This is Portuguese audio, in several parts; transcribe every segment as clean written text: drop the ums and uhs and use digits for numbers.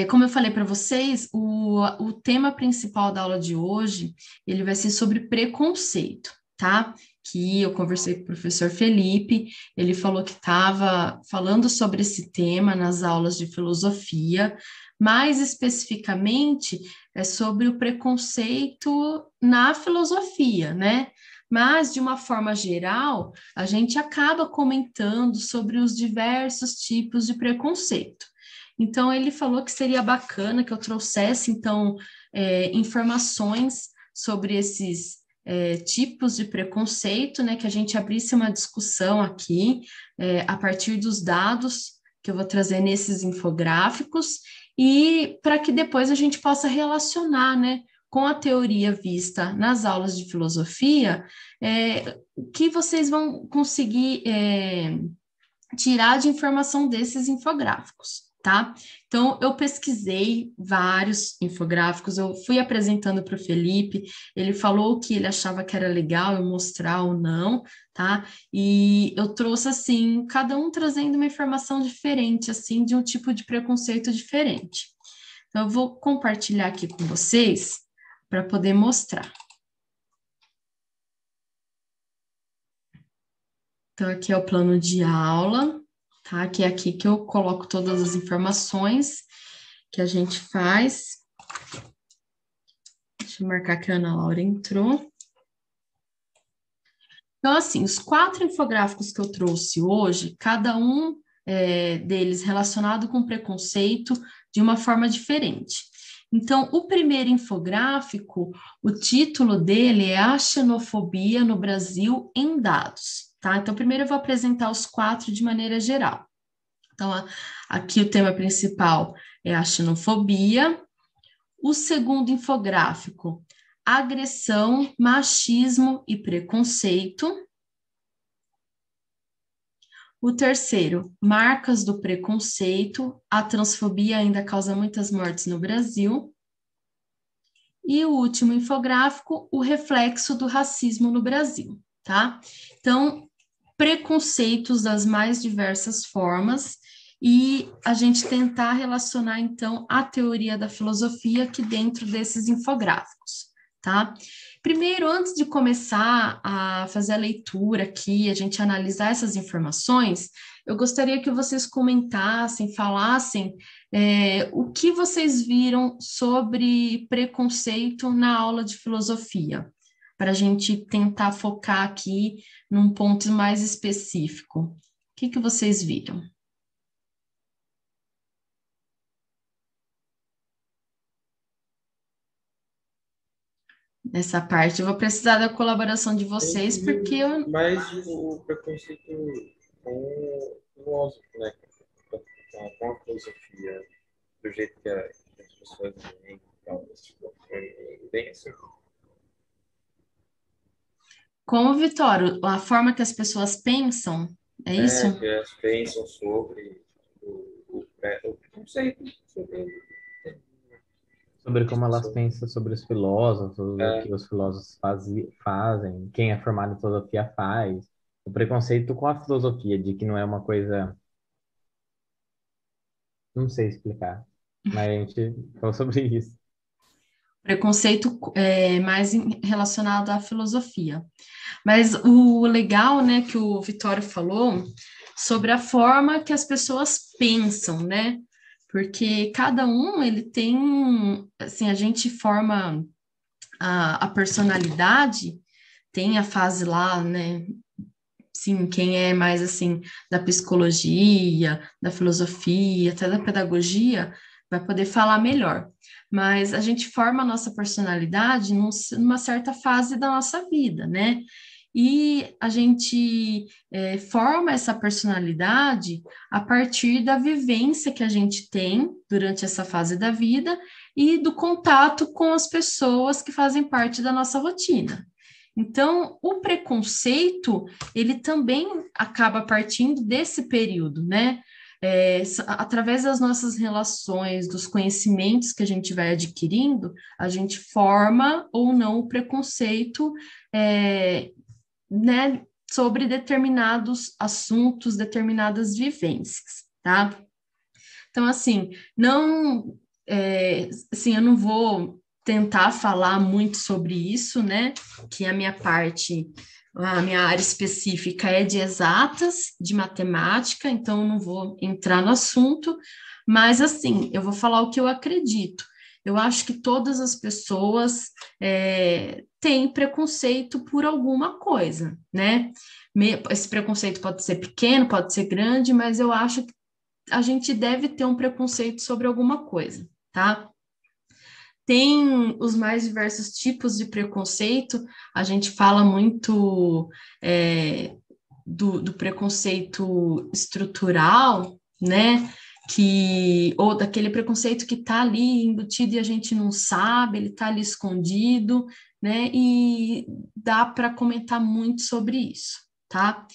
Como eu falei para vocês, o tema principal da aula de hoje, ele vai ser sobre preconceito, tá? Que eu conversei com o professor Felipe, ele falou que estava falando sobre esse tema nas aulas de filosofia, mais especificamente é sobre o preconceito na filosofia, né? Mas, de uma forma geral, a gente acaba comentando sobre os diversos tipos de preconceito. Então, ele falou que seria bacana que eu trouxesse, então, informações sobre esses tipos de preconceito, né, que a gente abrisse uma discussão aqui, a partir dos dados que eu vou trazer nesses infográficos, e para que depois a gente possa relacionar, né, com a teoria vista nas aulas de filosofia, o que vocês vão conseguir tirar de informação desses infográficos, tá? Então, eu pesquisei vários infográficos, eu fui apresentando para o Felipe, ele falou que ele achava que era legal eu mostrar ou não, tá? E eu trouxe, assim, cada um trazendo uma informação diferente, assim, de um tipo de preconceito diferente. Então, eu vou compartilhar aqui com vocês para poder mostrar. Então, aqui é o plano de aula, tá? Que é aqui que eu coloco todas as informações que a gente faz. Deixa eu marcar que a Ana Laura entrou. Então, assim, os 4 infográficos que eu trouxe hoje, cada um deles relacionado com preconceito de uma forma diferente. Então, o primeiro infográfico, o título dele é A Xenofobia no Brasil em Dados, tá? Então, primeiro eu vou apresentar os 4 de maneira geral. Então, aqui o tema principal é a xenofobia. O segundo infográfico, agressão, machismo e preconceito. O terceiro, marcas do preconceito, a transfobia ainda causa muitas mortes no Brasil. E o último infográfico, o reflexo do racismo no Brasil, tá? Então, preconceitos das mais diversas formas e a gente tentar relacionar, então, a teoria da filosofia aqui dentro desses infográficos, tá? Primeiro, antes de começar a fazer a leitura aqui, a gente analisar essas informações, eu gostaria que vocês comentassem, falassem o que vocês viram sobre preconceito na aula de filosofia, para a gente tentar focar aqui num ponto mais específico. O que vocês viram? Nessa parte, eu vou precisar da colaboração de A gente vocês, porque viu eu... mais o preconceito com o filósofo, né? Com a filosofia, do jeito que as pessoas veem, então, tipo, foi bem assim. Como, Vitório, a forma que as pessoas pensam, é isso? Que elas pensam sobre o preconceito Sobre as como elas pessoas. pensam sobre os filósofos, o É, que os filósofos fazem, quem é formado em filosofia faz, o preconceito com a filosofia, de que não é uma coisa, não sei explicar, mas a gente falou sobre isso. Preconceito mais relacionado à filosofia. Mas o legal, né, que o Vitório falou sobre a forma que as pessoas pensam, né? Porque cada um, ele tem, assim, a gente forma a personalidade, tem a fase lá, né? Sim, quem é mais, assim, da psicologia, da filosofia, até da pedagogia, vai poder falar melhor. Mas a gente forma a nossa personalidade numa certa fase da nossa vida, né? E a gente forma essa personalidade a partir da vivência que a gente tem durante essa fase da vida e do contato com as pessoas que fazem parte da nossa rotina. Então, o preconceito, ele também acaba partindo desse período, né? Através das nossas relações, dos conhecimentos que a gente vai adquirindo, a gente forma ou não o preconceito, né, sobre determinados assuntos, determinadas vivências, tá? Então, assim, não, assim, eu não vou tentar falar muito sobre isso, né? Que a minha área específica é de exatas, de matemática, então eu não vou entrar no assunto, mas assim, eu vou falar o que eu acredito. Eu acho que todas as pessoas têm preconceito por alguma coisa, né? Esse preconceito pode ser pequeno, pode ser grande, mas eu acho que a gente deve ter um preconceito sobre alguma coisa, tá? Tem os mais diversos tipos de preconceito, a gente fala muito do preconceito estrutural, né? Ou daquele preconceito que está ali embutido e a gente não sabe, ele está ali escondido, né? E dá para comentar muito sobre isso, tá?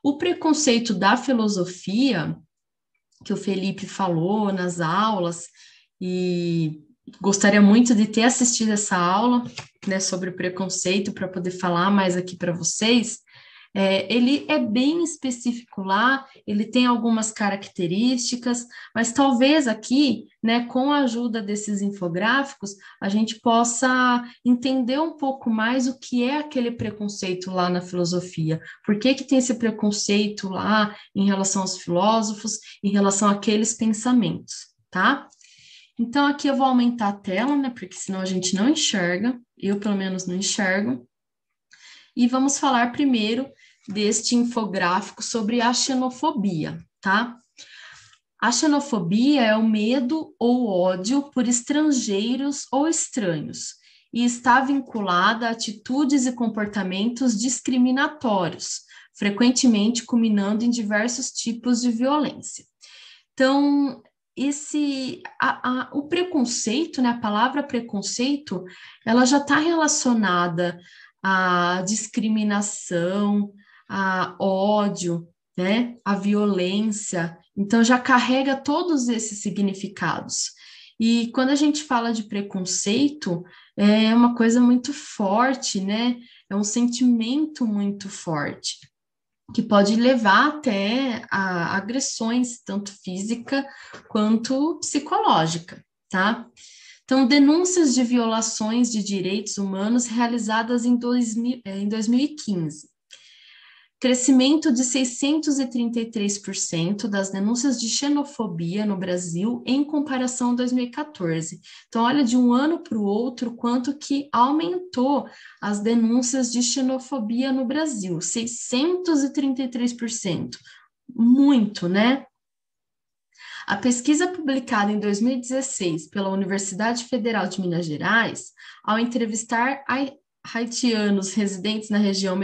O preconceito da filosofia, que o Felipe falou nas aulas, e gostaria muito de ter assistido essa aula, né, sobre preconceito, para poder falar mais aqui para vocês. Ele é bem específico lá, ele tem algumas características, mas talvez aqui, né, com a ajuda desses infográficos, a gente possa entender um pouco mais o que é aquele preconceito lá na filosofia. Por que que tem esse preconceito lá em relação aos filósofos, em relação àqueles pensamentos, tá? Então, aqui eu vou aumentar a tela, né, porque senão a gente não enxerga, eu pelo menos não enxergo. E vamos falar primeiro deste infográfico sobre a xenofobia, tá? A xenofobia é o medo ou ódio por estrangeiros ou estranhos e está vinculada a atitudes e comportamentos discriminatórios, frequentemente culminando em diversos tipos de violência. Então, o preconceito, né, a palavra preconceito, ela já está relacionada à discriminação, a ódio, né, a violência. Então, já carrega todos esses significados. E quando a gente fala de preconceito, é uma coisa muito forte, né? É um sentimento muito forte que pode levar até a agressões, tanto física quanto psicológica, tá? Então, denúncias de violações de direitos humanos realizadas em 2015. Crescimento de 633% das denúncias de xenofobia no Brasil em comparação a 2014. Então, olha, de um ano para o outro, quanto que aumentou as denúncias de xenofobia no Brasil, 633%. Muito, né? A pesquisa publicada em 2016 pela Universidade Federal de Minas Gerais, ao entrevistar haitianos residentes na região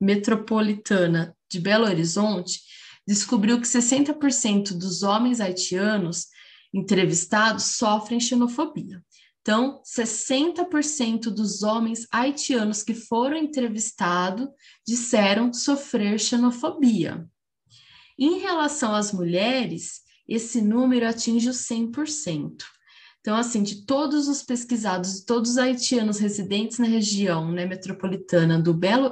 metropolitana de Belo Horizonte, descobriu que 60% dos homens haitianos entrevistados sofrem xenofobia. Então, 60% dos homens haitianos que foram entrevistados disseram sofrer xenofobia. Em relação às mulheres, esse número atinge os 100%. Então, assim, de todos os pesquisados, todos os haitianos residentes na região, né, metropolitana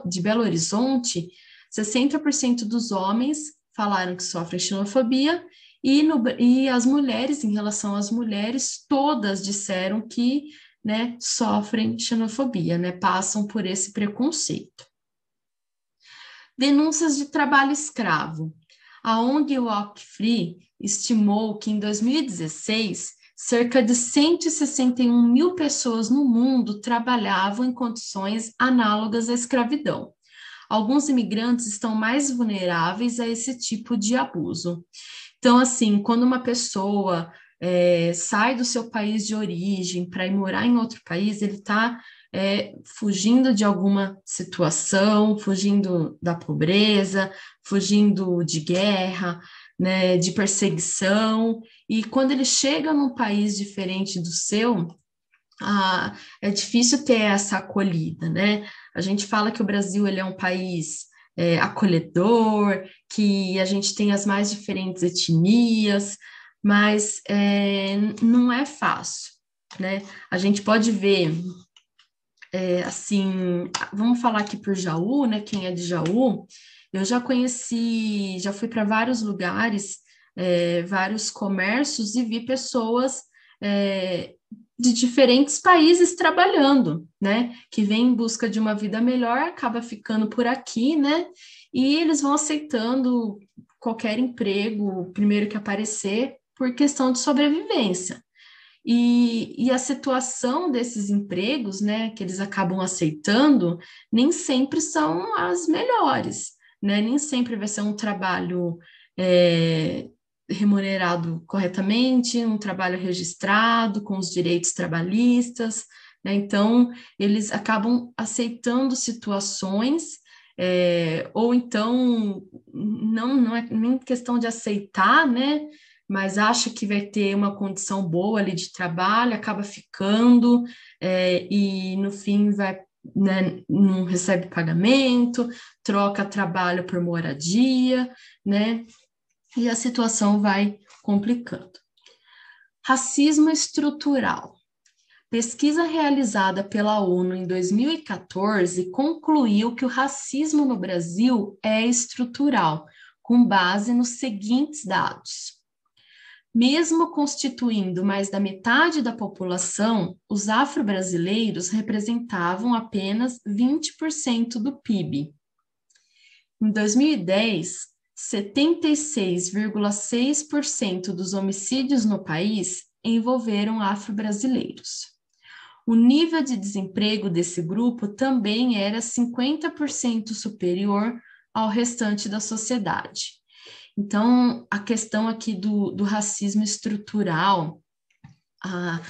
de Belo Horizonte, 60% dos homens falaram que sofrem xenofobia e as mulheres, em relação às mulheres, todas disseram que, né, sofrem xenofobia, né, passam por esse preconceito. Denúncias de trabalho escravo. A ONG Walk Free estimou que em 2016, cerca de 161 mil pessoas no mundo trabalhavam em condições análogas à escravidão. Alguns imigrantes estão mais vulneráveis a esse tipo de abuso. Então, assim, quando uma pessoa sai do seu país de origem para ir morar em outro país, ele está fugindo de alguma situação, fugindo da pobreza, fugindo de guerra, né, de perseguição, e quando ele chega num país diferente do seu, é difícil ter essa acolhida, né? A gente fala que o Brasil ele é um país acolhedor, que a gente tem as mais diferentes etnias, mas não é fácil, né? A gente pode ver assim, vamos falar aqui por Jaú, né? Quem é de Jaú, eu já conheci, já fui para vários lugares vários comércios e vi pessoas de diferentes países trabalhando, né? Que vem em busca de uma vida melhor, acaba ficando por aqui, né? E eles vão aceitando qualquer emprego, primeiro que aparecer, por questão de sobrevivência. E a situação desses empregos, né, que eles acabam aceitando, nem sempre são as melhores, né? Nem sempre vai ser um trabalho remunerado corretamente, um trabalho registrado, com os direitos trabalhistas, né? Então, eles acabam aceitando situações, ou então, não é nem questão de aceitar, né? Mas acha que vai ter uma condição boa ali de trabalho, acaba ficando, e no fim vai, né, não recebe pagamento, troca trabalho por moradia, né? E a situação vai complicando. Racismo estrutural. Pesquisa realizada pela ONU em 2014 concluiu que o racismo no Brasil é estrutural, com base nos seguintes dados. Mesmo constituindo mais da metade da população, os afro-brasileiros representavam apenas 20% do PIB. Em 2010, 76,6% dos homicídios no país envolveram afro-brasileiros. O nível de desemprego desse grupo também era 50% superior ao restante da sociedade. Então, a questão aqui do racismo estrutural, a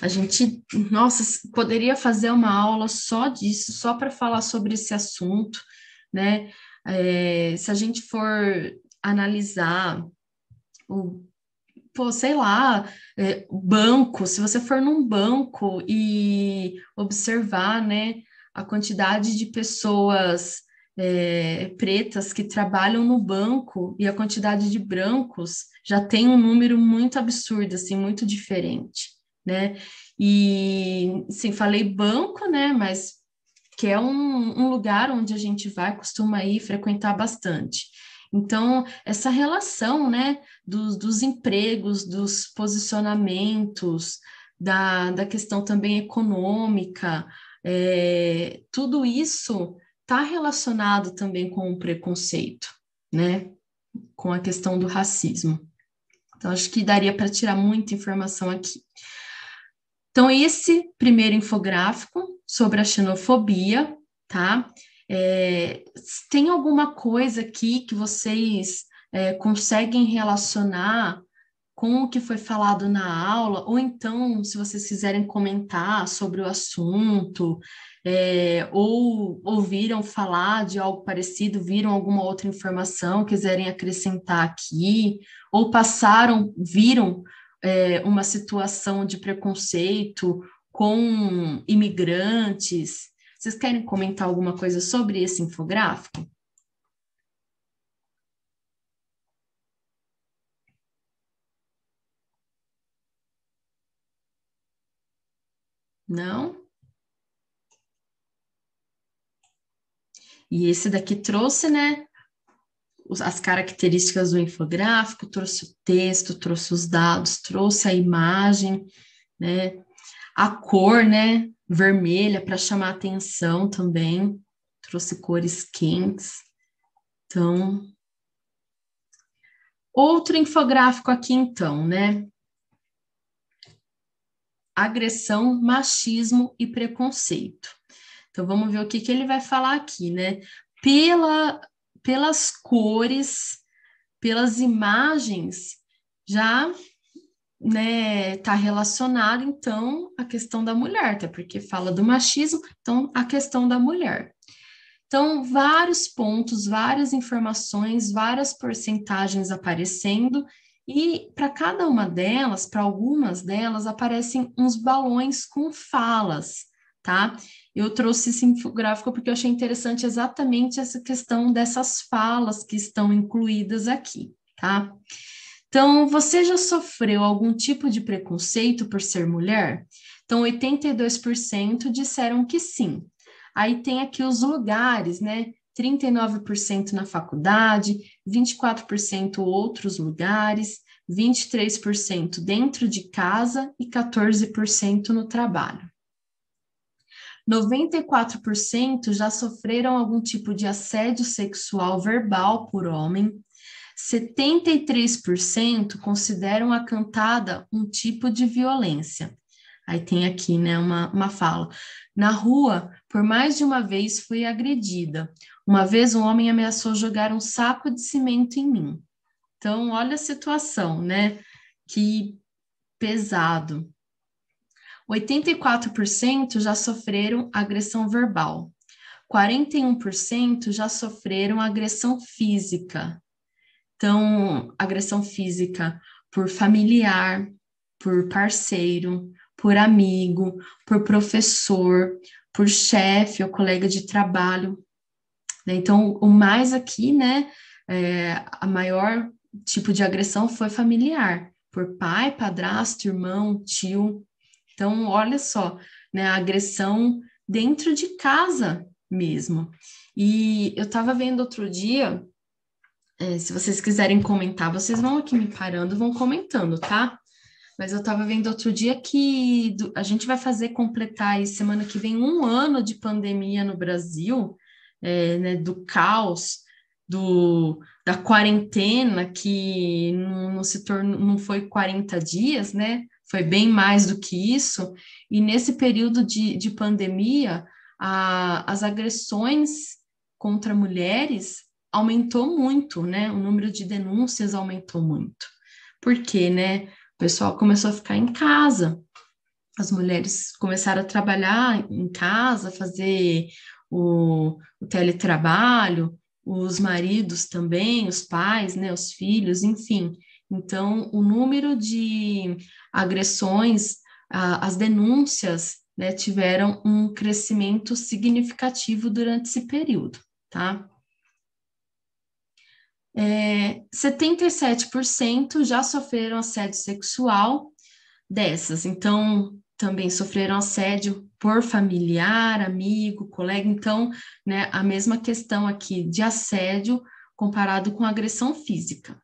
gente, nossa, poderia fazer uma aula só disso, só para falar sobre esse assunto, né? Se a gente for analisar sei lá, banco, se você for num banco e observar, né, a quantidade de pessoas pretas que trabalham no banco e a quantidade de brancos já tem um número muito absurdo, assim, muito diferente, né? E, sim, falei banco, né, mas que é um lugar onde a gente costuma ir frequentar bastante. Então, essa relação, né, dos empregos, dos posicionamentos, da questão também econômica, tudo isso está relacionado também com o preconceito, né, com a questão do racismo. Então, acho que daria para tirar muita informação aqui. Então, esse primeiro infográfico sobre a xenofobia, tá? Tem alguma coisa aqui que vocês conseguem relacionar com o que foi falado na aula? Ou então, se vocês quiserem comentar sobre o assunto, ou ouviram falar de algo parecido, viram alguma outra informação, quiserem acrescentar aqui, ou viram uma situação de preconceito com imigrantes. Vocês querem comentar alguma coisa sobre esse infográfico? Não? E esse daqui trouxe, né, as características do infográfico, trouxe o texto, trouxe os dados, trouxe a imagem, né, a cor, né, vermelha para chamar atenção também, trouxe cores quentes. Então, outro infográfico aqui então, né, agressão, machismo e preconceito. Então, vamos ver o que ele vai falar aqui, né? Pelas cores, pelas imagens, já, né, está relacionado, então, a questão da mulher, até porque fala do machismo, então, a questão da mulher. Então, vários pontos, várias informações, várias porcentagens aparecendo, e para cada uma delas, para algumas delas, aparecem uns balões com falas, tá? Eu trouxe esse infográfico porque eu achei interessante exatamente essa questão dessas falas que estão incluídas aqui, tá? Então, você já sofreu algum tipo de preconceito por ser mulher? Então, 82% disseram que sim. Aí tem aqui os lugares, né? 39% na faculdade, 24% outros lugares, 23% dentro de casa e 14% no trabalho. 94% já sofreram algum tipo de assédio sexual verbal por homem, 73% consideram a cantada um tipo de violência. Aí tem aqui, né, uma fala. Na rua, por mais de uma vez fui agredida. Uma vez um homem ameaçou jogar um saco de cimento em mim. Então, olha a situação, né? Que pesado. 84% já sofreram agressão verbal. 41% já sofreram agressão física. Então, agressão física por familiar, por parceiro, por amigo, por professor, por chefe ou colega de trabalho. Então, o mais aqui, né, a maior tipo de agressão foi familiar, por pai, padrasto, irmão, tio. Então, olha só, né, a agressão dentro de casa mesmo. E eu estava vendo outro dia, se vocês quiserem comentar, vocês vão aqui me parando, vão comentando, tá? Mas eu estava vendo outro dia que a gente vai completar aí, semana que vem, 1 ano de pandemia no Brasil, né, do caos, da quarentena, que não foi 40 dias, né? Foi bem mais do que isso. E nesse período de pandemia, as agressões contra mulheres aumentou muito, né? O número de denúncias aumentou muito. Por quê, né? O pessoal começou a ficar em casa, as mulheres começaram a trabalhar em casa, fazer o teletrabalho, os maridos também, os pais, né, os filhos, enfim. Então, o número de agressões, as denúncias, né, tiveram um crescimento significativo durante esse período, tá? 77% já sofreram assédio sexual dessas, então também sofreram assédio por familiar, amigo, colega, então, né, a mesma questão aqui de assédio comparado com agressão física.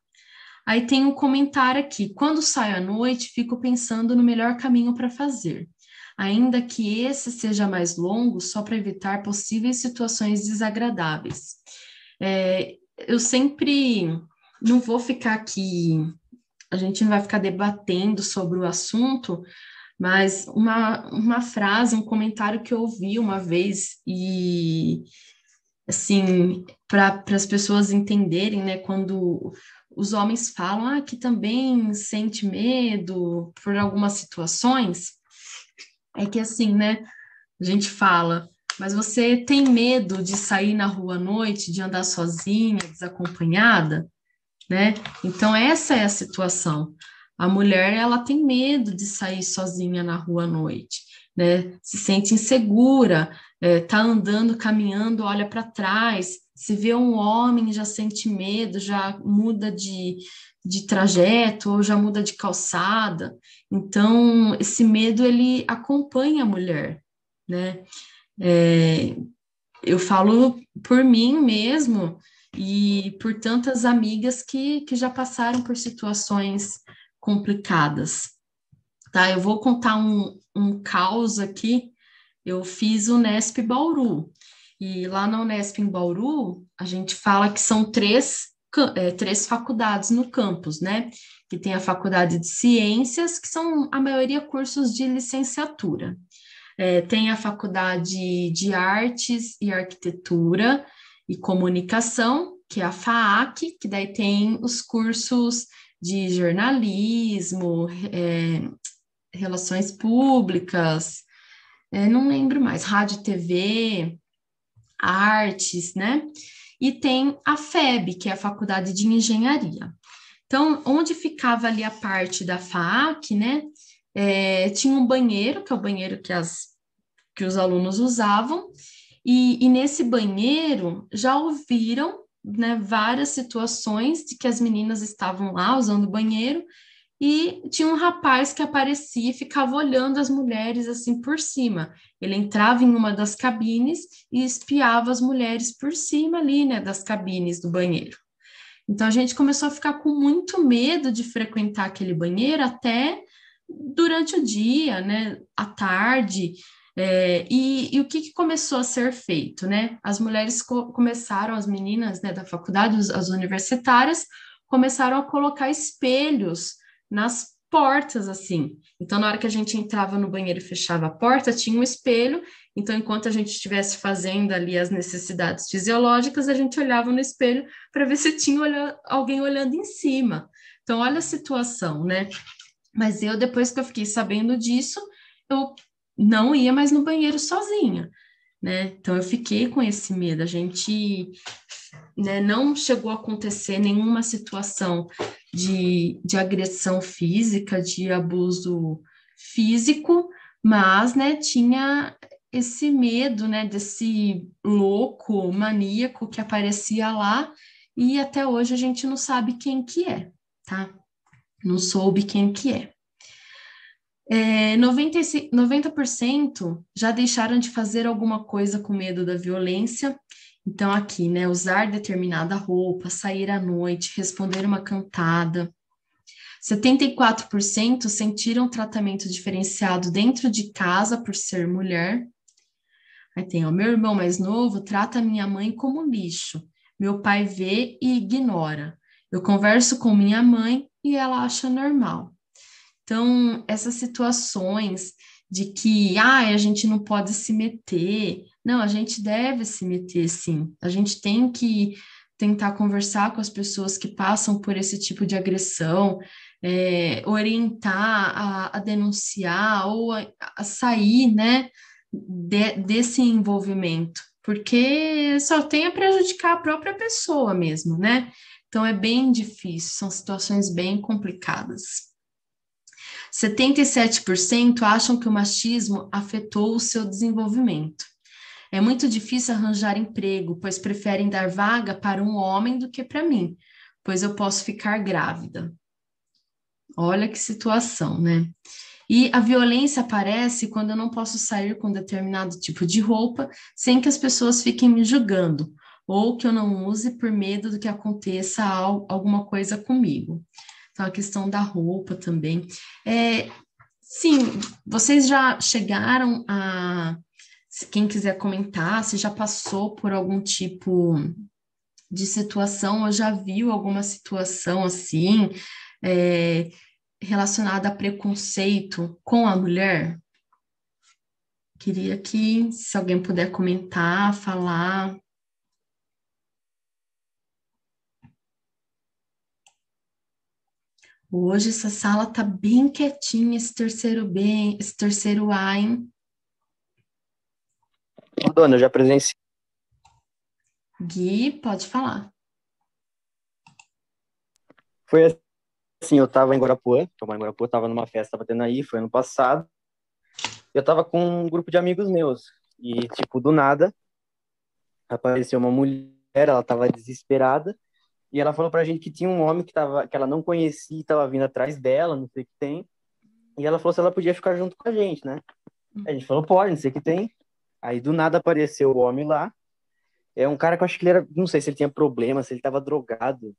Aí tem um comentário aqui, quando saio à noite, fico pensando no melhor caminho para fazer, ainda que esse seja mais longo, só para evitar possíveis situações desagradáveis. Eu sempre não vou ficar aqui, a gente não vai ficar debatendo sobre o assunto, mas uma frase, um comentário que eu ouvi uma vez, e assim, para as pessoas entenderem, né, quando os homens falam que também sente medo por algumas situações, é que assim, né, a gente fala, mas você tem medo de sair na rua à noite, de andar sozinha, desacompanhada, né? Então, essa é a situação. A mulher, ela tem medo de sair sozinha na rua à noite, né? Se sente insegura, tá andando, caminhando, olha para trás, se vê um homem, já sente medo, já muda de trajeto, ou já muda de calçada. Então, esse medo, ele acompanha a mulher, né? Eu falo por mim mesmo e por tantas amigas que já passaram por situações complicadas, tá? Eu vou contar um caos aqui. Eu fiz o Unesp Bauru, e lá na Unesp em Bauru, a gente fala que são três faculdades no campus, né? Que tem a Faculdade de Ciências, que são, a maioria, cursos de licenciatura. Tem a Faculdade de Artes e Arquitetura e Comunicação, que é a FAAC, que daí tem os cursos de jornalismo, relações públicas, não lembro mais, rádio e TV, artes, né? E tem a FEB, que é a Faculdade de Engenharia. Então, onde ficava ali a parte da FAAC, né? Tinha um banheiro, que é o banheiro que os alunos usavam, e nesse banheiro já ouviram, né, várias situações de que as meninas estavam lá usando o banheiro e tinha um rapaz que aparecia e ficava olhando as mulheres assim por cima. Ele entrava em uma das cabines e espiava as mulheres por cima ali, né, das cabines do banheiro. Então a gente começou a ficar com muito medo de frequentar aquele banheiro até durante o dia, né, à tarde. E o que começou a ser feito, né? As mulheres começaram, as meninas, né, da faculdade, as universitárias, começaram a colocar espelhos nas portas, assim. Então, na hora que a gente entrava no banheiro e fechava a porta, tinha um espelho. Então, enquanto a gente estivesse fazendo ali as necessidades fisiológicas, a gente olhava no espelho para ver se tinha alguém olhando em cima. Então, olha a situação, né? Mas eu, depois que eu fiquei sabendo disso, eu não ia mais no banheiro sozinha, né? Então, eu fiquei com esse medo. A gente, né, não chegou a acontecer nenhuma situação de agressão física, de abuso físico, mas, né, tinha esse medo, né, desse louco maníaco que aparecia lá e até hoje a gente não sabe quem que é, tá? Não soube quem que é. 90% já deixaram de fazer alguma coisa com medo da violência. Então, aqui, né, usar determinada roupa, sair à noite, responder uma cantada. 74% sentiram tratamento diferenciado dentro de casa por ser mulher. Aí tem, ó, meu irmão mais novo trata minha mãe como lixo. Meu pai vê e ignora. Eu converso com minha mãe e ela acha normal. Então, essas situações de que a gente não pode se meter, não, a gente deve se meter, sim. A gente tem que tentar conversar com as pessoas que passam por esse tipo de agressão, orientar a denunciar ou a sair, né, desse envolvimento, porque só tem a prejudicar a própria pessoa mesmo, né? Então, é bem difícil, são situações bem complicadas. 77% acham que o machismo afetou o seu desenvolvimento. É muito difícil arranjar emprego, pois preferem dar vaga para um homem do que para mim, pois eu posso ficar grávida. Olha que situação, né? E a violência aparece quando eu não posso sair com determinado tipo de roupa sem que as pessoas fiquem me julgando, ou que eu não use por medo do que aconteça alguma coisa comigo. Então, a questão da roupa também. Sim, vocês já chegaram a... Quem quiser comentar, se já passou por algum tipo de situação, ou já viu alguma situação assim, é, relacionada a preconceito com a mulher? Queria que, se alguém puder comentar, falar. Hoje essa sala tá bem quietinha, esse terceiro A, hein? Ô, dona, eu já presenciei. Gui, pode falar. Foi assim, eu tava em Guarapuã, tava numa festa, tava tendo aí, foi ano passado. Eu tava com um grupo de amigos meus. E, tipo, do nada, apareceu uma mulher, ela tava desesperada. E ela falou pra gente que tinha um homem que ela não conhecia e tava vindo atrás dela, não sei o que tem. E ela falou se ela podia ficar junto com a gente, né? A gente falou, pode, não sei o que tem. Aí, do nada, apareceu o homem lá. É um cara que eu acho que ele era, não sei se ele tinha problema, se ele tava drogado.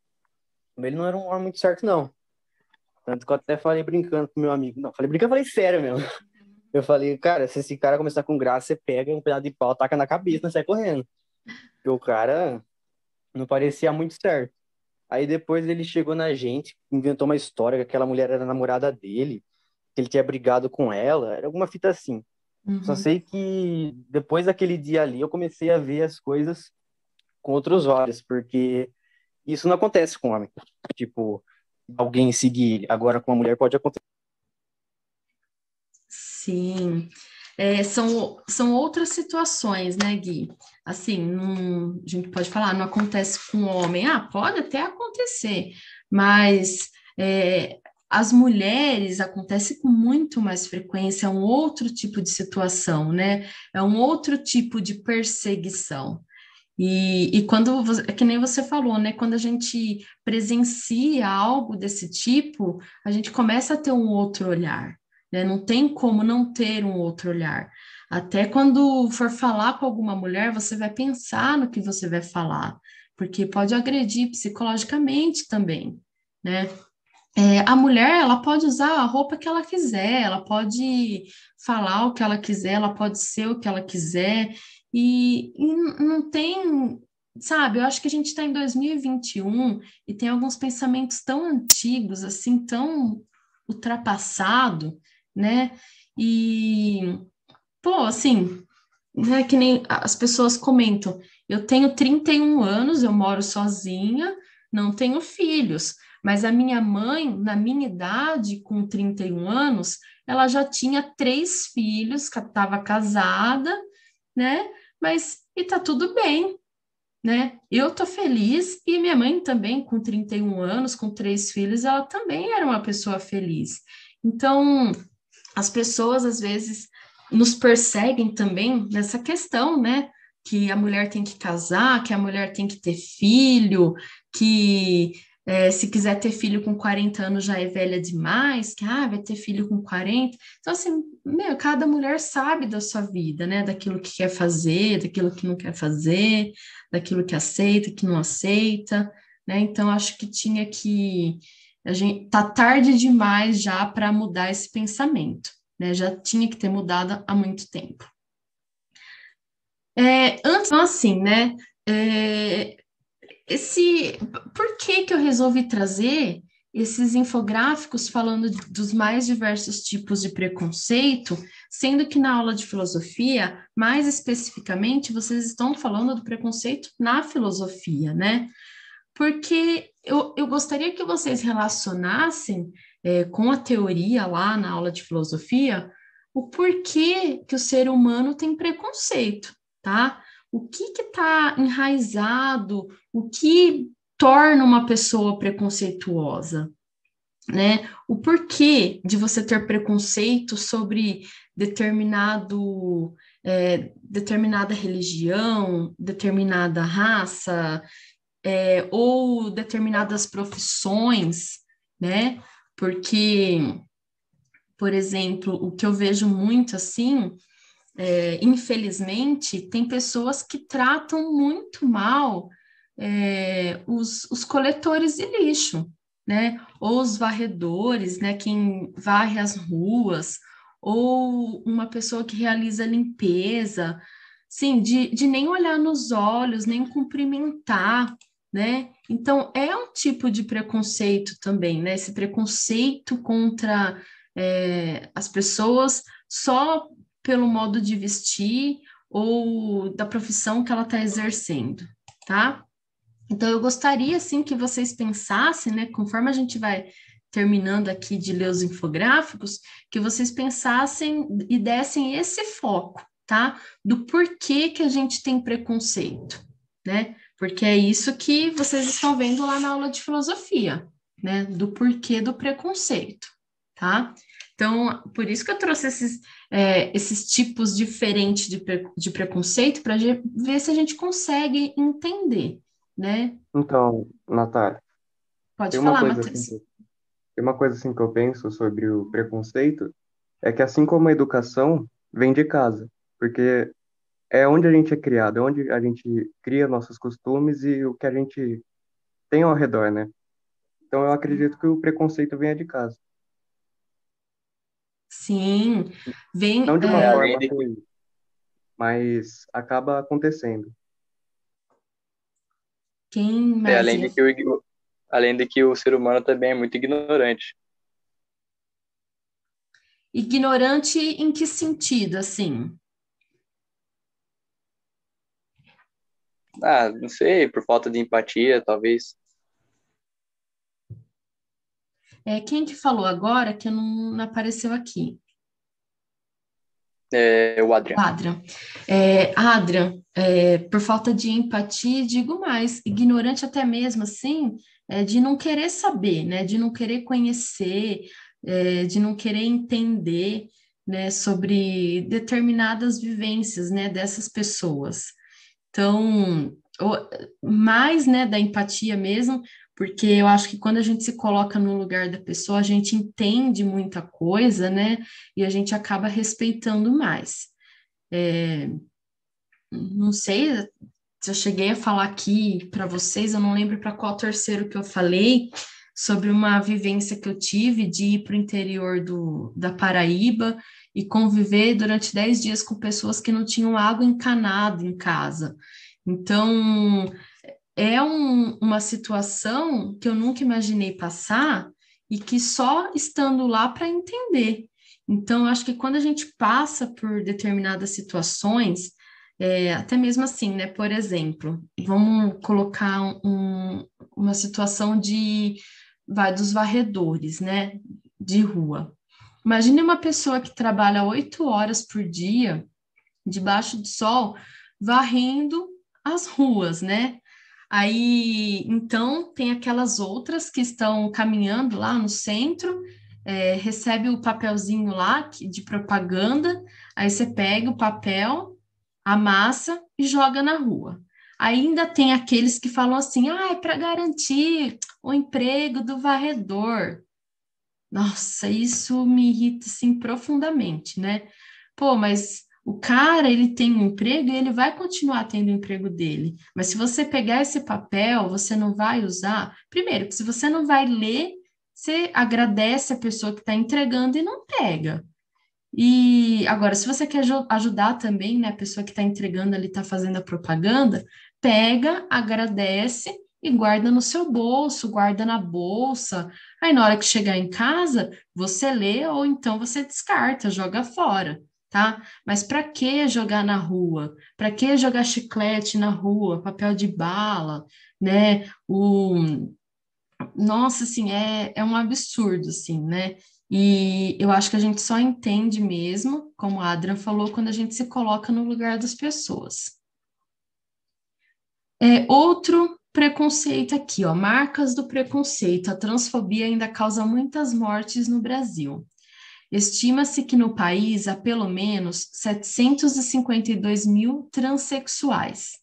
Mas ele não era um homem muito certo, não. Tanto que eu até falei brincando com meu amigo. Não, falei brincando, falei sério mesmo. Eu falei, cara, se esse cara começar com graça, você pega um pedaço de pau, taca na cabeça e sai correndo. Porque o cara não parecia muito certo. Aí depois ele chegou na gente, inventou uma história que aquela mulher era namorada dele, que ele tinha brigado com ela, era alguma fita assim. Só Uhum. sei que depois daquele dia ali eu comecei a ver as coisas com outros olhos, porque isso não acontece com homem. Tipo, alguém seguir ele. Agora com uma mulher pode acontecer. Sim. São outras situações, né, Gui? Assim, a gente pode falar, não acontece com homem. Ah, pode até acontecer, mas as mulheres acontece com muito mais frequência, é um outro tipo de situação, né? É um outro tipo de perseguição. E quando, é que nem você falou, né? Quando a gente presencia algo desse tipo, a gente começa a ter um outro olhar, né? Não tem como não ter um outro olhar. Até quando for falar com alguma mulher, você vai pensar no que você vai falar, porque pode agredir psicologicamente também, né? A mulher, ela pode usar a roupa que ela quiser, ela pode falar o que ela quiser, ela pode ser o que ela quiser, e não tem, sabe, eu acho que a gente está em 2021 e tem alguns pensamentos tão antigos, assim, tão ultrapassado, né? E, pô, assim, né, que nem as pessoas comentam, eu tenho 31 anos, eu moro sozinha, não tenho filhos, mas a minha mãe, na minha idade, com 31 anos, ela já tinha 3 filhos, estava casada, né? Mas e tá tudo bem, né? Eu tô feliz e minha mãe também, com 31 anos, com 3 filhos, ela também era uma pessoa feliz. Então, as pessoas às vezes nos perseguem também nessa questão, né? Que a mulher tem que casar, que a mulher tem que ter filho, que se quiser ter filho com 40 anos já é velha demais, que vai ter filho com 40. Então, assim, meu, cada mulher sabe da sua vida, né? Daquilo que quer fazer, daquilo que não quer fazer, daquilo que aceita, que não aceita, né? Então, acho que tinha que a gente tá tarde demais já para mudar esse pensamento, né? Já tinha que ter mudado há muito tempo. Antes, então, assim, né? É, por que que eu resolvi trazer esses infográficos falando dos mais diversos tipos de preconceito, sendo que na aula de filosofia, mais especificamente, vocês estão falando do preconceito na filosofia, né? Porque eu gostaria que vocês relacionassem com a teoria lá na aula de filosofia o porquê que o ser humano tem preconceito, tá? O que está enraizado, o que torna uma pessoa preconceituosa, né? O porquê de você ter preconceito sobre determinada religião, determinada raça, ou determinadas profissões, né? Porque, por exemplo, o que eu vejo muito assim, infelizmente, tem pessoas que tratam muito mal os coletores de lixo, né? Ou os varredores, né? Quem varre as ruas, ou uma pessoa que realiza limpeza, sim, de nem olhar nos olhos, nem cumprimentar, né? Então, é um tipo de preconceito também, né? Esse preconceito contra as pessoas só pelo modo de vestir ou da profissão que ela está exercendo, tá? Então, eu gostaria, assim, que vocês pensassem, né, conforme a gente vai terminando aqui de ler os infográficos, que vocês pensassem e dessem esse foco, tá? Do porquê que a gente tem preconceito, né? Porque é isso que vocês estão vendo lá na aula de filosofia, né? Do porquê do preconceito, tá? Então, por isso que eu trouxe esses tipos diferentes de preconceito para ver se a gente consegue entender, né? Então, Natália, Pode tem uma falar, coisa assim Matheus. que, tem uma coisa assim que eu penso sobre o preconceito, é que assim como a educação vem de casa, porque é onde a gente é criado, é onde a gente cria nossos costumes e o que a gente tem ao redor, né? Então eu acredito que o preconceito venha de casa. Sim, Não vem. de uma forma ruim, mas acaba acontecendo. Quem mais Além ia? de que além de que o ser humano também é muito ignorante. Ignorante em que sentido, assim? Ah, não sei, por falta de empatia, talvez. Quem que falou agora que não apareceu aqui? O O Adrian. Adrian. Adrian, por falta de empatia, digo mais, ignorante até mesmo assim, de não querer saber, né? De não querer conhecer, de não querer entender, né? Sobre determinadas vivências, né? Dessas pessoas. Então, mais, né, da empatia mesmo, porque eu acho que quando a gente se coloca no lugar da pessoa, a gente entende muita coisa, né, e a gente acaba respeitando mais. Não sei se eu cheguei a falar aqui para vocês, eu não lembro para qual terceiro que eu falei, sobre uma vivência que eu tive de ir para o interior da Paraíba e conviver durante 10 dias com pessoas que não tinham água encanada em casa. Então, é uma situação que eu nunca imaginei passar e que só estando lá para entender. Então, acho que quando a gente passa por determinadas situações, até mesmo assim, né? Por exemplo, vamos colocar uma situação dos varredores, né? De rua. Imagine uma pessoa que trabalha 8 horas por dia, debaixo do sol, varrendo as ruas, né? Aí, então, tem aquelas outras que estão caminhando lá no centro, recebe o papelzinho lá de propaganda, aí você pega o papel, amassa e joga na rua. Ainda tem aqueles que falam assim, é para garantir o emprego do varredor. Nossa, isso me irrita, assim, profundamente, né? Pô, mas o cara, ele tem um emprego e ele vai continuar tendo o emprego dele. Mas se você pegar esse papel, você não vai usar. Primeiro, que se você não vai ler, você agradece a pessoa que está entregando e não pega. E agora, se você quer ajudar também, né, a pessoa que está entregando ali, está fazendo a propaganda, pega, agradece e guarda no seu bolso, guarda na bolsa. Aí, na hora que chegar em casa, você lê ou então você descarta, joga fora, tá? Mas para que jogar na rua? Para que jogar chiclete na rua, papel de bala, né? Nossa, assim, é um absurdo, assim, né? E eu acho que a gente só entende mesmo, como a Adriana falou, quando a gente se coloca no lugar das pessoas. Outro preconceito aqui, ó, marcas do preconceito. A transfobia ainda causa muitas mortes no Brasil. Estima-se que no país há pelo menos 752 mil transexuais.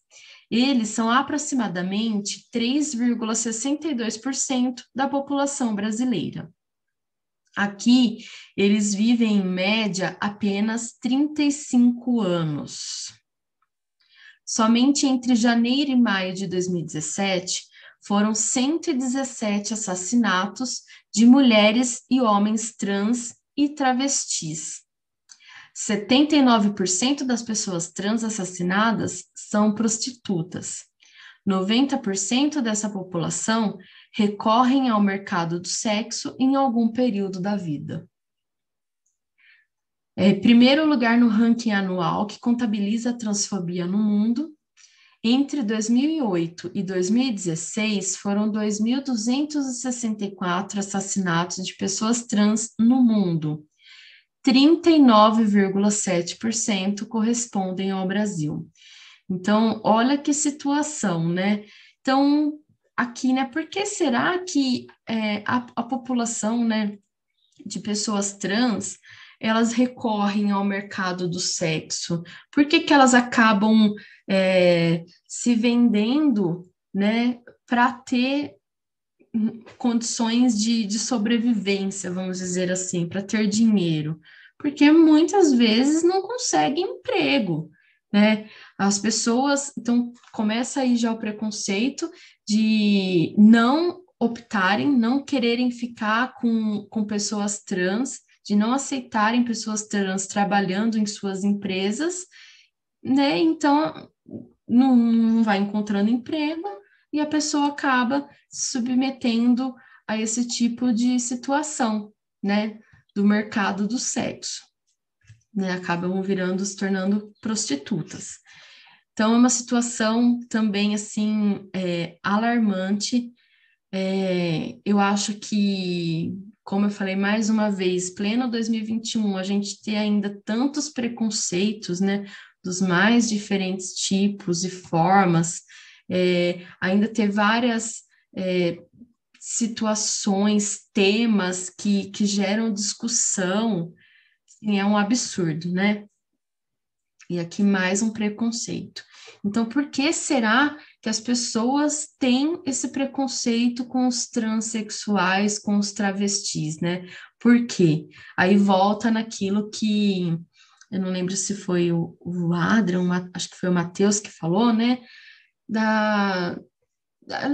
Eles são aproximadamente 3,62% da população brasileira. Aqui, eles vivem em média apenas 35 anos. Somente entre janeiro e maio de 2017, foram 117 assassinatos de mulheres e homens trans e travestis. 79% das pessoas trans assassinadas são prostitutas. 90% dessa população recorrem ao mercado do sexo em algum período da vida. Primeiro lugar no ranking anual que contabiliza a transfobia no mundo. Entre 2008 e 2016, foram 2.264 assassinatos de pessoas trans no mundo. 39,7% correspondem ao Brasil. Então, olha que situação, né? Então, aqui, né? Por que será que a população, né, de pessoas trans, elas recorrem ao mercado do sexo? Por que que elas acabam se vendendo, né, para ter condições de sobrevivência, vamos dizer assim, para ter dinheiro? Porque muitas vezes não conseguem emprego, né? As pessoas, então, começa aí já o preconceito de não optarem, não quererem ficar com pessoas trans, de não aceitarem pessoas trans trabalhando em suas empresas, né? Então, não vai encontrando emprego e a pessoa acaba se submetendo a esse tipo de situação, né? Do mercado do sexo, né? Acabam se tornando prostitutas. Então, é uma situação também, assim, alarmante. Eu acho que, como eu falei mais uma vez, pleno 2021, a gente tem ainda tantos preconceitos, né, dos mais diferentes tipos e formas, ainda ter várias situações, temas que geram discussão, assim, é um absurdo, né? E aqui mais um preconceito. Então, por que será que as pessoas têm esse preconceito com os transexuais, com os travestis, né? Por quê? Aí volta naquilo que, eu não lembro se foi o Adrian, acho que foi o Matheus que falou, né?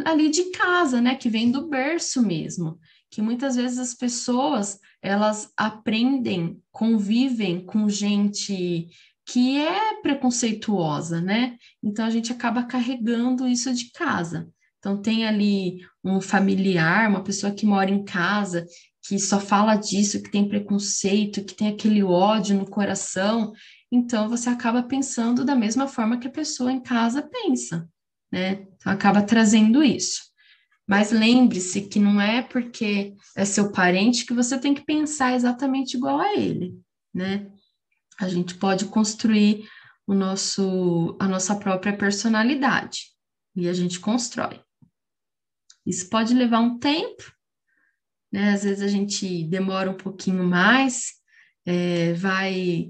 Ali de casa, né? Que vem do berço mesmo. Que muitas vezes as pessoas, elas aprendem, convivem com gente que é preconceituosa, né? Então a gente acaba carregando isso de casa. Então tem ali um familiar, uma pessoa que mora em casa, que só fala disso, que tem preconceito, que tem aquele ódio no coração. Então você acaba pensando da mesma forma que a pessoa em casa pensa, né? Então acaba trazendo isso. Mas lembre-se que não é porque é seu parente que você tem que pensar exatamente igual a ele, né? A gente pode construir a nossa própria personalidade e a gente constrói. Isso pode levar um tempo, né? Às vezes a gente demora um pouquinho mais, vai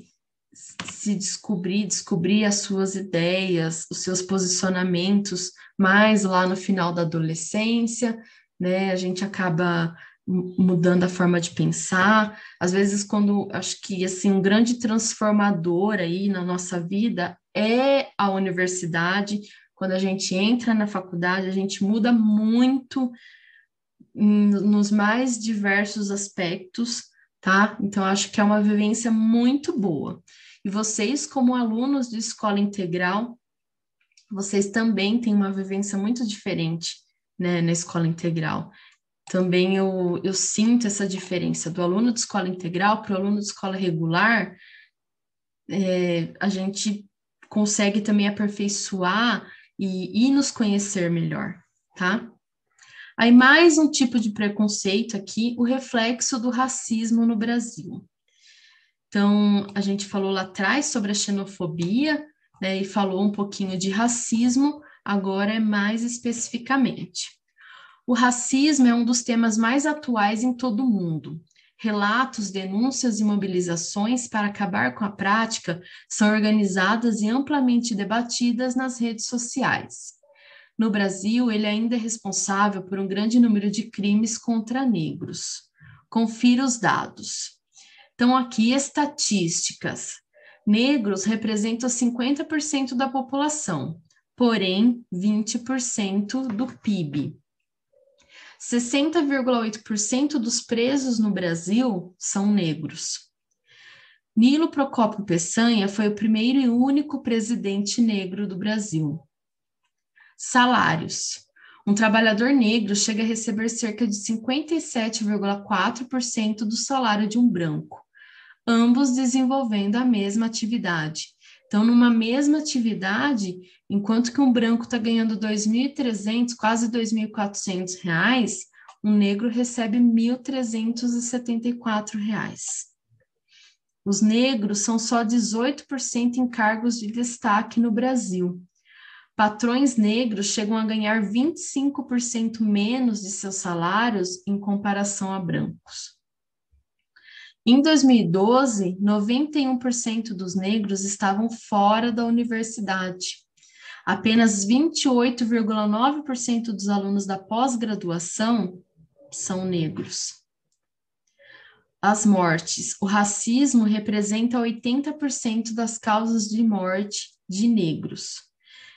se descobrir as suas ideias, os seus posicionamentos mais lá no final da adolescência, né? A gente acaba mudando a forma de pensar. Às vezes, quando acho que assim um grande transformador aí na nossa vida é a universidade. Quando a gente entra na faculdade, a gente muda muito nos mais diversos aspectos, tá? Então, acho que é uma vivência muito boa. E vocês, como alunos de escola integral, vocês também têm uma vivência muito diferente, né, na escola integral. Também eu sinto essa diferença do aluno de escola integral para o aluno de escola regular. A gente consegue também aperfeiçoar e nos conhecer melhor, tá? Aí, mais um tipo de preconceito aqui, o reflexo do racismo no Brasil. Então, a gente falou lá atrás sobre a xenofobia, né, e falou um pouquinho de racismo, agora é mais especificamente. O racismo é um dos temas mais atuais em todo o mundo. Relatos, denúncias e mobilizações para acabar com a prática são organizadas e amplamente debatidas nas redes sociais. No Brasil, ele ainda é responsável por um grande número de crimes contra negros. Confira os dados. Então, aqui, estatísticas. Negros representam 50% da população, porém, 20% do PIB. 60,8% dos presos no Brasil são negros. Nilo Procópio Peçanha foi o primeiro e único presidente negro do Brasil. Salários. Um trabalhador negro chega a receber cerca de 57,4% do salário de um branco, ambos desenvolvendo a mesma atividade. Então, numa mesma atividade, enquanto que um branco está ganhando R$ 2.300, quase R$ 2.400, um negro recebe R$ 1.374. Os negros são só 18% em cargos de destaque no Brasil. Patrões negros chegam a ganhar 25% menos de seus salários em comparação a brancos. Em 2012, 91% dos negros estavam fora da universidade. Apenas 28,9% dos alunos da pós-graduação são negros. As mortes. O racismo representa 80% das causas de morte de negros.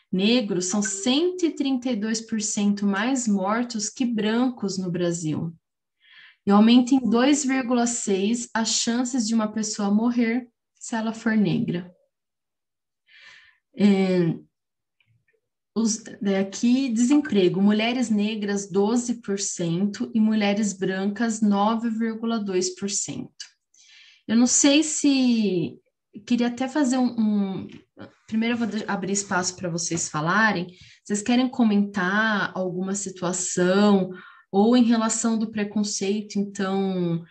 Negros são 132% mais mortos que brancos no Brasil. E aumenta em 2,6 as chances de uma pessoa morrer se ela for negra. Aqui, desemprego. Mulheres negras, 12% e mulheres brancas, 9,2%. Eu não sei se... Queria até fazer Primeiro eu vou abrir espaço para vocês falarem. Vocês querem comentar alguma situação ou em relação do preconceito, então,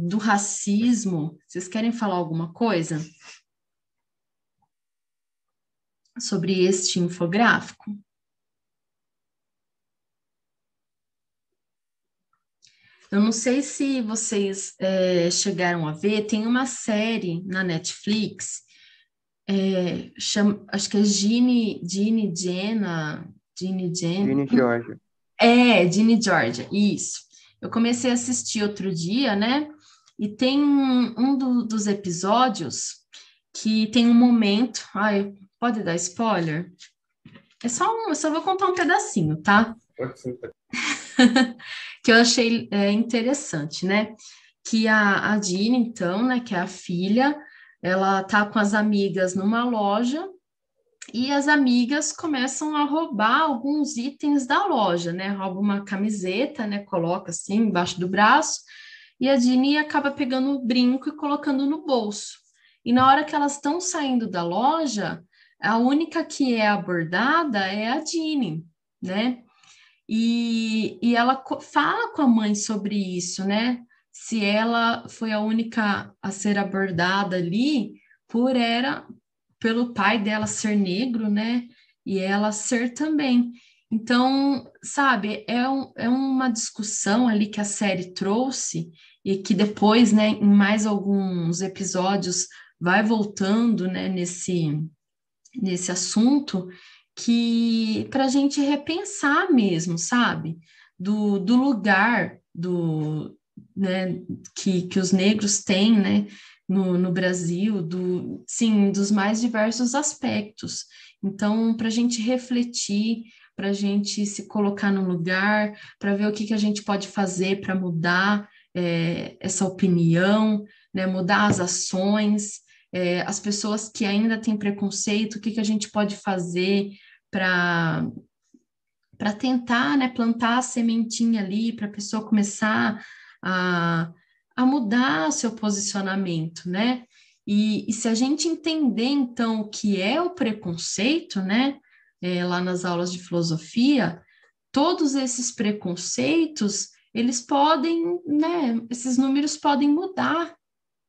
do racismo? Vocês querem falar alguma coisa sobre este infográfico? Eu não sei se vocês chegaram a ver, tem uma série na Netflix acho que é Ginny Jenna, Ginny Georgia. Ginny Georgia, isso. Eu comecei a assistir outro dia, né? E tem dos episódios que tem um momento... Ai, pode dar spoiler? Eu só vou contar um pedacinho, tá? Pode ser. Que eu achei interessante, né? Que a Ginny, então, né, que é a filha, ela tá com as amigas numa loja e as amigas começam a roubar alguns itens da loja, né? Rouba uma camiseta, né? Coloca assim embaixo do braço e a Ginny acaba pegando o brinco e colocando no bolso. E na hora que elas estão saindo da loja, a única que é abordada é a Ginny, né? E ela fala com a mãe sobre isso, né? Se ela foi a única a ser abordada ali pelo pai dela ser negro, né? E ela ser também. Então, sabe, é uma discussão ali que a série trouxe e que depois, né, em mais alguns episódios, vai voltando, né, nesse assunto que para a gente repensar mesmo, sabe? Do lugar né, que os negros têm, né, no Brasil, sim, dos mais diversos aspectos. Então, para a gente refletir, para a gente se colocar no lugar, para ver o que a gente pode fazer para mudar essa opinião, né, mudar as ações, as pessoas que ainda têm preconceito, o que a gente pode fazer para tentar, né, plantar a sementinha ali, para a pessoa começar a mudar o seu posicionamento, né? E se a gente entender, então, o que é o preconceito, né, lá nas aulas de filosofia, todos esses preconceitos, eles podem, né, esses números podem mudar,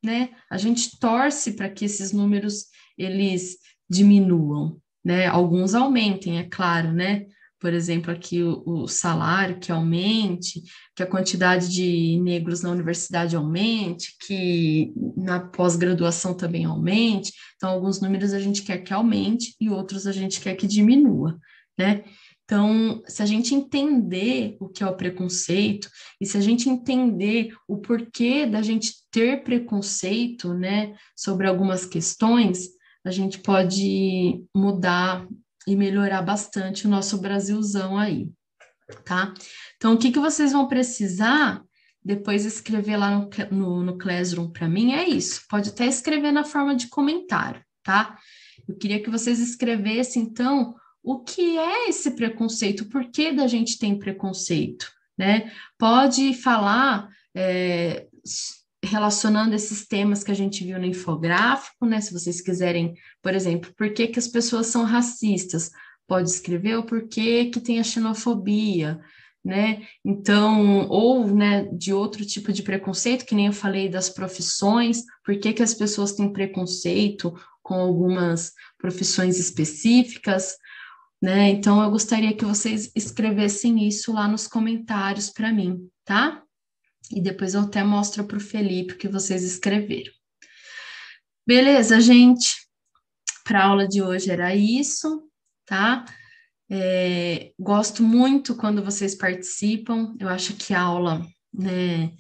né? A gente torce para que esses números, eles diminuam, né? Alguns aumentem, é claro, né? Por exemplo, aqui o salário que aumente, que a quantidade de negros na universidade aumente, que na pós-graduação também aumente. Então, alguns números a gente quer que aumente e outros a gente quer que diminua, né? Então, se a gente entender o que é o preconceito e se a gente entender o porquê da gente ter preconceito, né, sobre algumas questões, a gente pode mudar e melhorar bastante o nosso Brasilzão aí, tá? Então, o que vocês vão precisar depois escrever lá no Classroom para mim é isso. Pode até escrever na forma de comentário, tá? Eu queria que vocês escrevessem, então, o que é esse preconceito? Por que da gente tem preconceito, né? Pode falar relacionando esses temas que a gente viu no infográfico, né? Se vocês quiserem, por exemplo, por que as pessoas são racistas? Pode escrever o porquê que tem a xenofobia, né? Então, ou, né, de outro tipo de preconceito, que nem eu falei das profissões, por que as pessoas têm preconceito com algumas profissões específicas, né? Então, eu gostaria que vocês escrevessem isso lá nos comentários para mim, tá? E depois eu até mostro para o Felipe o que vocês escreveram. Beleza, gente? Para a aula de hoje era isso, tá? Gosto muito quando vocês participam, eu acho que a aula, né,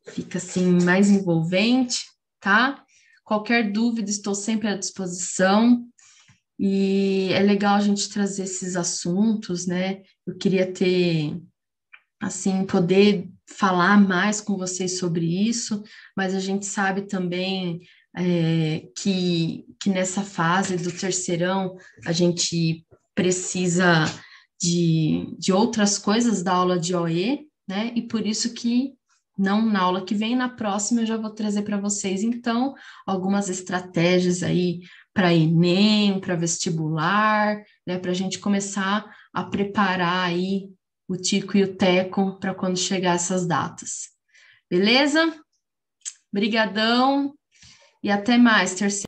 fica assim mais envolvente, tá? Qualquer dúvida, estou sempre à disposição. E é legal a gente trazer esses assuntos, né? Eu queria ter, assim, poder falar mais com vocês sobre isso, mas a gente sabe também que nessa fase do terceirão a gente precisa de outras coisas da aula de OE, né? E por isso que não na aula que vem, na próxima eu já vou trazer para vocês, então, algumas estratégias aí para Enem, para vestibular, né, para a gente começar a preparar aí o Tico e o Teco para quando chegar essas datas. Beleza? Brigadão e até mais, terceiro.